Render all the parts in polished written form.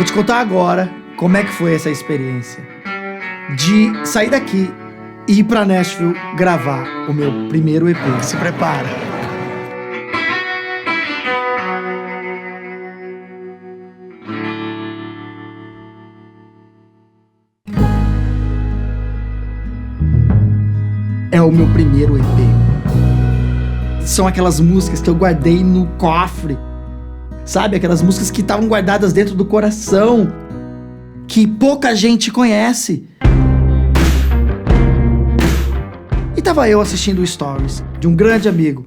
te contar agora como é que foi essa experiência de sair daqui e ir pra Nashville gravar o meu primeiro EP. Se prepara. É o meu primeiro EP. São aquelas músicas que eu guardei no cofre. Sabe? Aquelas músicas que estavam guardadas dentro do coração. Que pouca gente conhece. E tava eu assistindo stories de um grande amigo.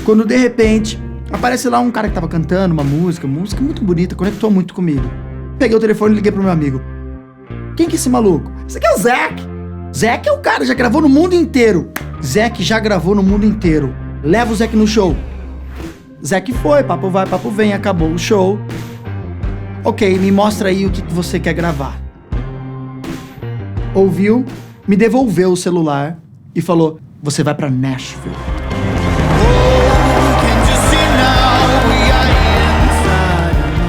Quando de repente aparece lá um cara que tava cantando uma música muito bonita, conectou muito comigo. Peguei o telefone e liguei pro meu amigo. Quem que é esse maluco? Esse aqui é o Zac. Zac é o cara, já gravou no mundo inteiro. Zac já gravou no mundo inteiro. Leva o Zac no show. Zac foi, papo vai, papo vem, acabou o show. Ok, me mostra aí o que você quer gravar. Ouviu, me devolveu o celular e falou, você vai pra Nashville.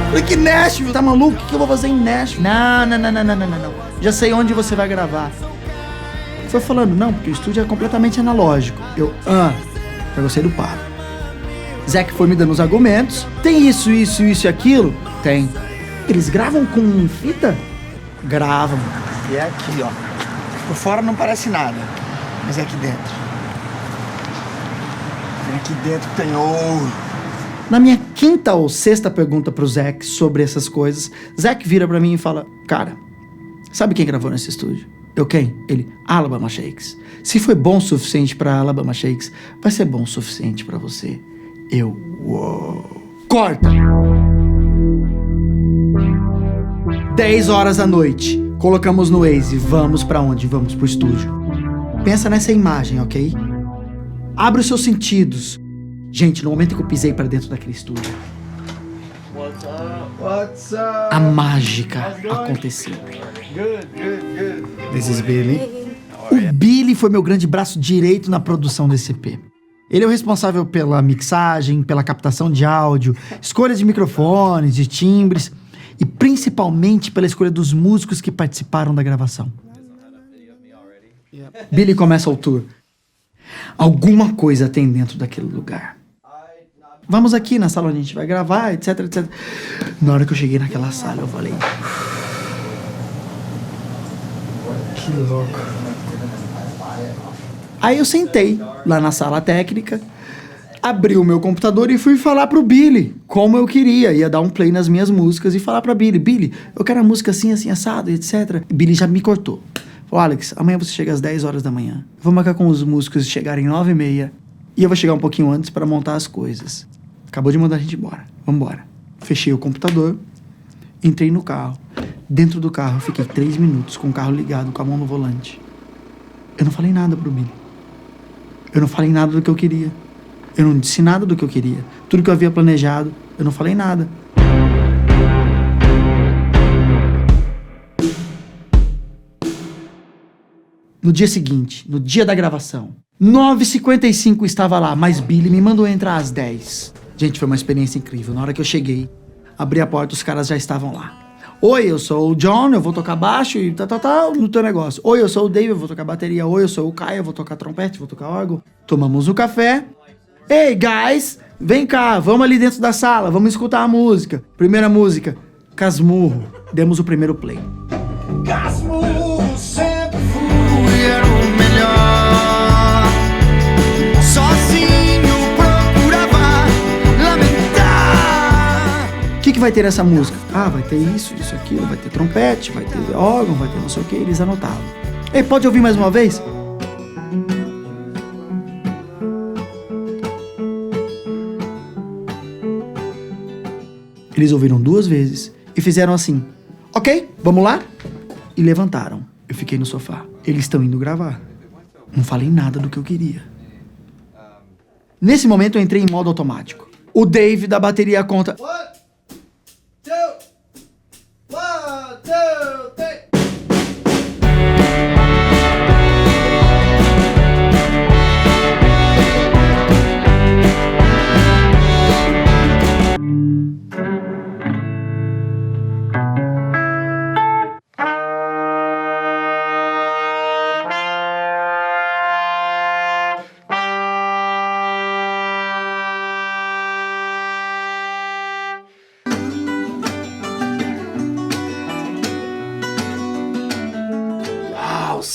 Falei, que Nashville? Tá maluco? O que eu vou fazer em Nashville? Não. Já sei onde você vai gravar. Foi falando, não, porque o estúdio é completamente analógico. Eu gostei do papo. Zac foi me dando os argumentos. Tem isso e aquilo? Tem. Eles gravam com fita? Gravam. E é aqui, ó. Por fora não parece nada, mas é aqui dentro. É aqui dentro que tem ouro. Na minha quinta ou sexta pergunta pro Zac sobre essas coisas, Zac vira pra mim e fala, cara, sabe quem gravou nesse estúdio? Eu quem? Ele, Alabama Shakes. Se foi bom o suficiente pra Alabama Shakes, vai ser bom o suficiente pra você. Eu, uou. Corta! 10 horas da noite. Colocamos no Waze. Vamos pra onde? Vamos pro estúdio. Pensa nessa imagem, ok? Abre os seus sentidos. Gente, no momento que eu pisei pra dentro daquele estúdio, What's up? a mágica aconteceu. Good. This is Billy. O Billy foi meu grande braço direito na produção desse EP. Ele é o responsável pela mixagem, pela captação de áudio, escolha de microfones, de timbres e principalmente pela escolha dos músicos que participaram da gravação. Billy começa o tour. Alguma coisa tem dentro daquele lugar. Vamos aqui na sala onde a gente vai gravar, etc. Na hora que eu cheguei naquela sala, eu falei... Que louco. Aí eu sentei lá na sala técnica, abri o meu computador e fui falar pro Billy como eu queria. Ia dar um play nas minhas músicas e falar pra Billy, eu quero a música assim, assado, etc. Billy já me cortou. Falou, Alex, amanhã você chega às 10 horas da manhã. Vou marcar com os músicos chegarem 9h30 e eu vou chegar um pouquinho antes pra montar as coisas. Acabou de mandar a gente embora. Vambora. Fechei o computador, entrei no carro. Dentro do carro, eu fiquei 3 minutos com o carro ligado, com a mão no volante. Eu não falei nada pro Billy. Eu não falei nada do que eu queria. Eu não disse nada do que eu queria. Tudo que eu havia planejado, eu não falei nada. No dia seguinte, no dia da gravação, 9h55 estava lá, mas Billy me mandou entrar às 10. Gente, foi uma experiência incrível. Na hora que eu cheguei, abri a porta, os caras já estavam lá. Oi, eu sou o John, eu vou tocar baixo e no teu negócio. Oi, eu sou o Dave, eu vou tocar bateria. Oi, eu sou o Caio, eu vou tocar trompete, vou tocar órgão. Tomamos um café. Ei, guys, vem cá, vamos ali dentro da sala, vamos escutar a música. Primeira música, Casmurro. Demos o primeiro play. Casmurro, sempre fui, era o melhor. Sozinho procurava lamentar. O que vai ter nessa música? Ah, vai ter isso, aquilo, vai ter trompete, vai ter órgão, vai ter não sei o que, eles anotavam. Ei, pode ouvir mais uma vez? Eles ouviram 2 vezes e fizeram assim, ok, vamos lá? E levantaram. Eu fiquei no sofá. Eles estão indo gravar. Não falei nada do que eu queria. Nesse momento eu entrei em modo automático. O Dave da bateria conta... 1, 2, 3.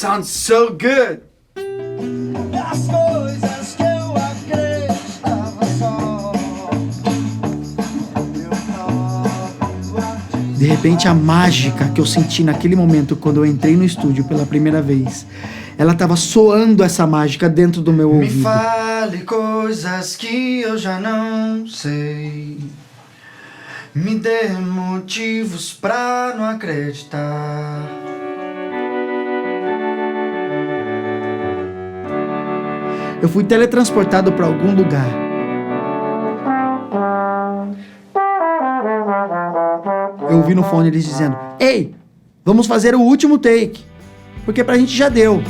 sounds so good. As coisas que eu acreditava só. De repente, a mágica que eu senti naquele momento, quando eu entrei no estúdio pela primeira vez, ela tava soando essa mágica dentro do meu ouvido. Me fale coisas que eu já não sei. Me dê motivos pra não acreditar. Eu fui teletransportado para algum lugar. Eu ouvi no fone eles dizendo: "Ei, vamos fazer o último take, porque pra gente já deu."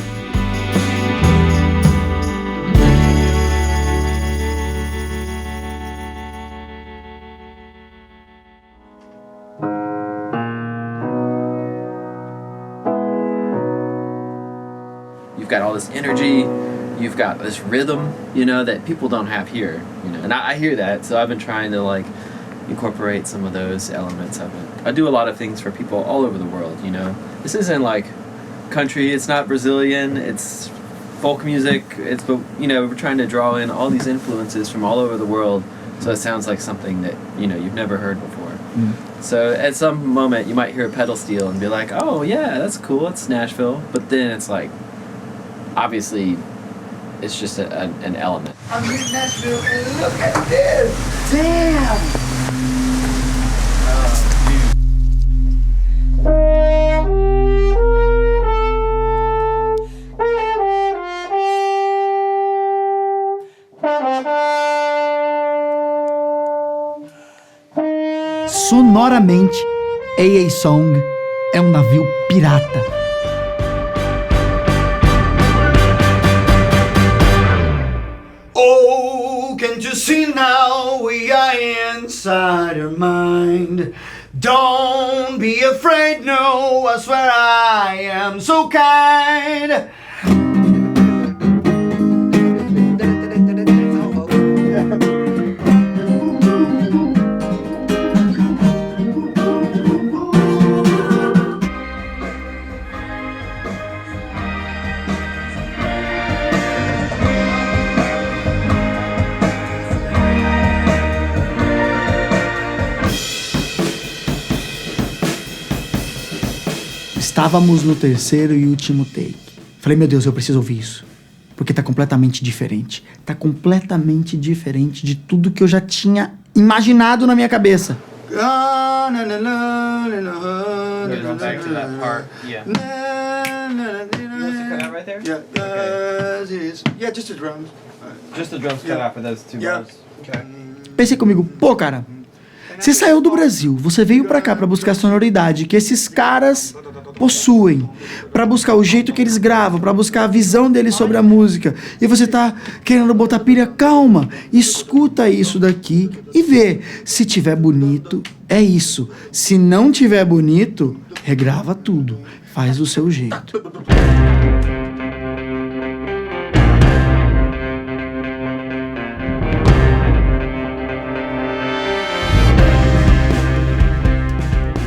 You've got all this energy, you've got this rhythm, you know, that people don't have here, you know. And I hear that, so I've been trying to like incorporate some of those elements of it. I do a lot of things for people all over the world, you know. This isn't like country, it's not Brazilian, it's folk music, it's, but you know, we're trying to draw in all these influences from all over the world, so it sounds like something that, you know, you've never heard before. So at some moment you might hear a pedal steel and be like, oh yeah, that's cool, it's Nashville, but then it's like, obviously it's just an element. I'm in Nashville and look at this. Damn. Sonoramente, AA Song é um navio pirata. Oh, can't you see now we are inside your mind? Don't be afraid, no, I swear I am so kind. Estávamos no terceiro e último take. Falei, meu Deus, eu preciso ouvir isso. Porque tá completamente diferente. Tá completamente diferente de tudo que eu já tinha imaginado na minha cabeça. Back to that part, yeah. Cut out right there? Yeah, Okay. yeah, just the drums. Just the drums cut out for those two Yeah. bars. Okay. Pensei comigo, pô, cara, você saiu do Brasil, você veio pra cá pra buscar a sonoridade que esses caras possuem, pra buscar o jeito que eles gravam, pra buscar a visão deles sobre a música, e você tá querendo botar pilha. Calma, escuta isso daqui e vê. Se tiver bonito, é isso. Se não tiver bonito, regrava tudo, faz do seu jeito.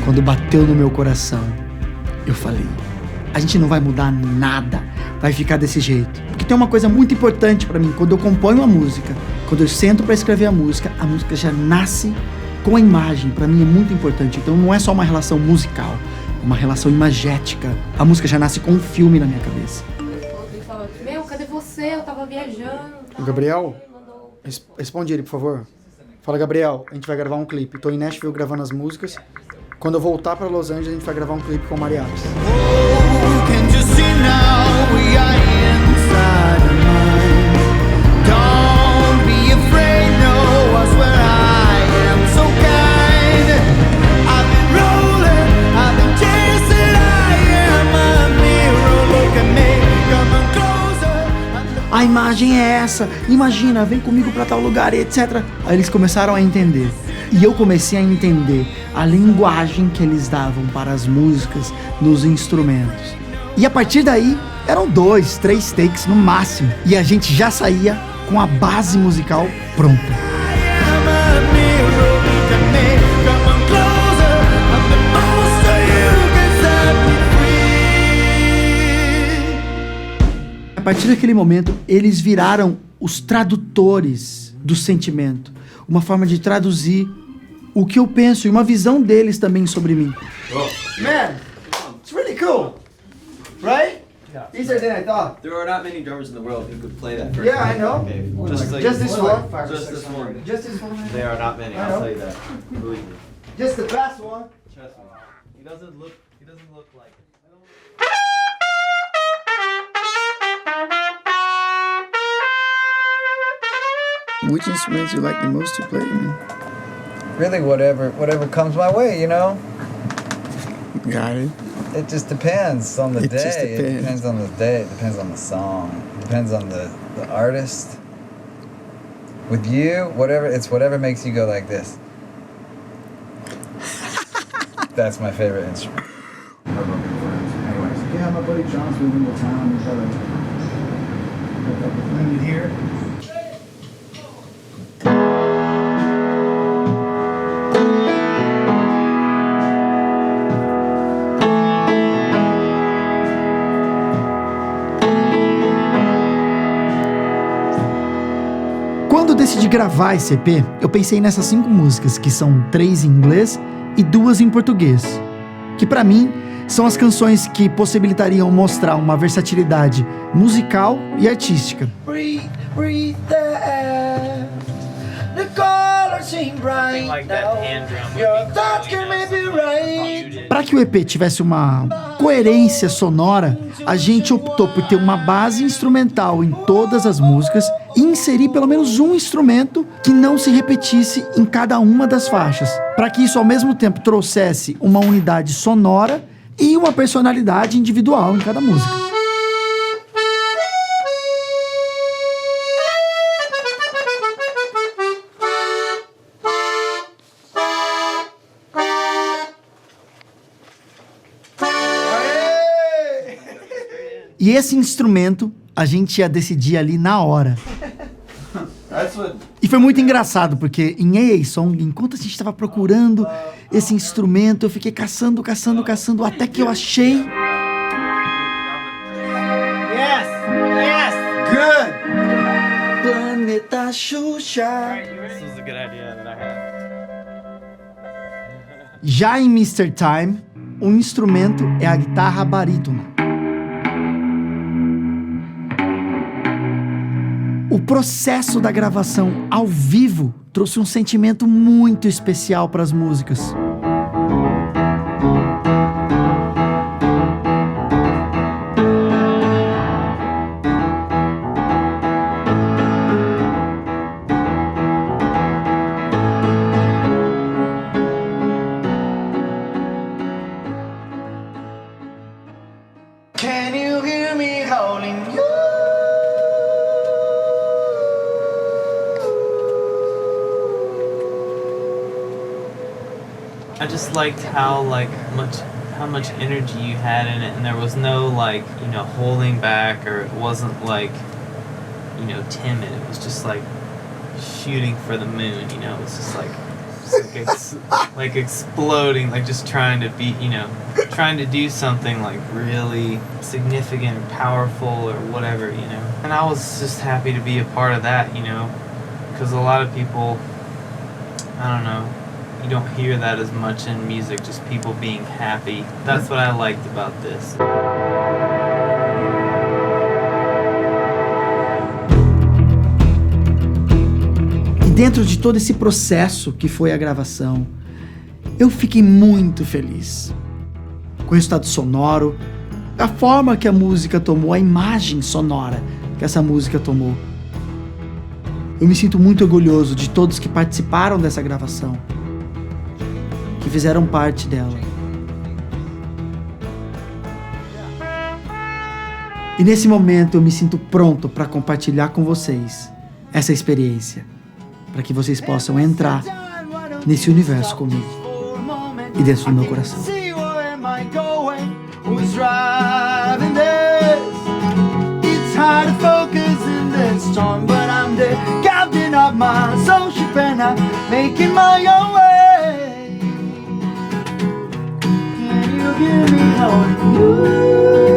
Quando bateu no meu coração, eu falei, a gente não vai mudar nada, vai ficar desse jeito. Porque tem uma coisa muito importante pra mim, quando eu componho a música, quando eu sento pra escrever a música já nasce com a imagem. Pra mim é muito importante. Então não é só uma relação musical, é uma relação imagética. A música já nasce com um filme na minha cabeça. Ele fala, meu, cadê você? Eu tava viajando. O Gabriel, responde ele, por favor. Fala, Gabriel, a gente vai gravar um clipe. Tô em Nashville gravando as músicas. Quando eu voltar pra Los Angeles, a gente vai gravar um clipe com o Mariachi. Oh, can't you see now we are inside your mind? Don't be afraid, no, I swear I am so kind. I've been rolling, I've been chasing, I am a mirror, look at me, come on closer. A imagem é essa, imagina, vem comigo pra tal lugar e etc. Aí eles começaram a entender. E eu comecei a entender a linguagem que eles davam para as músicas nos instrumentos. E a partir daí, eram 2, 3 takes no máximo. E a gente já saía com a base musical pronta. partir daquele momento, eles viraram os tradutores do sentimento. Uma forma de traduzir o que eu penso e uma visão deles também sobre mim. Man, it's really cool, right? Yeah. Easier than I thought. There are not many drummers in the world who could play that. Yeah, I know. Just this one. Just this one. Just this one. There are not many. I I'll know. tell you that. Believe me. Just the best one. Trust me. He doesn't look like. Which instruments you like the most to play, man? Really, whatever comes my way, you know. Got it. It just depends on the It day. just It depends. depends on the day. It depends on the song. It depends on the artist. With you, whatever makes you go like this. That's my favorite instrument. Anyways, yeah, my buddy John's moving to town. He's got a friend here. Quando eu decidi gravar esse EP, eu pensei nessas 5 músicas, que são 3 em inglês e 2 em português, que pra mim são as canções que possibilitariam mostrar uma versatilidade musical e artística. Breathe the air. The colors seem bright now. Your thoughts can maybe right. Para que o EP tivesse uma coerência sonora, a gente optou por ter uma base instrumental em todas as músicas e inserir pelo menos um instrumento que não se repetisse em cada uma das faixas, para que isso ao mesmo tempo trouxesse uma unidade sonora e uma personalidade individual em cada música. E esse instrumento a gente ia decidir ali na hora. E foi muito engraçado, porque em AA Song, enquanto a gente estava procurando esse instrumento, eu fiquei caçando, até que eu achei... Yes, yes, good. Planeta Xuxa. This was a good idea that I had. Já em Mr. Time, o instrumento é a guitarra barítona. O processo da gravação ao vivo trouxe um sentimento muito especial para as músicas. Can you hear me calling you? I just liked how much energy you had in it, and there was no holding back, or it wasn't timid. It was just like shooting for the moon. It was just like exploding, like just trying to be trying to do something like really significant or powerful or whatever. And I was just happy to be a part of that. Because a lot of people, I don't know, you don't hear that as much in music, just people being happy. That's what I liked about this. E dentro de todo esse processo que foi a gravação, eu fiquei muito feliz com o resultado sonoro, a forma que a música tomou, a imagem sonora que essa música tomou. Eu me sinto muito orgulhoso de todos que participaram dessa gravação, que fizeram parte dela. E nesse momento eu me sinto pronto para compartilhar com vocês essa experiência, para que vocês possam entrar nesse universo comigo e dentro do meu coração. Can you hear me calling you?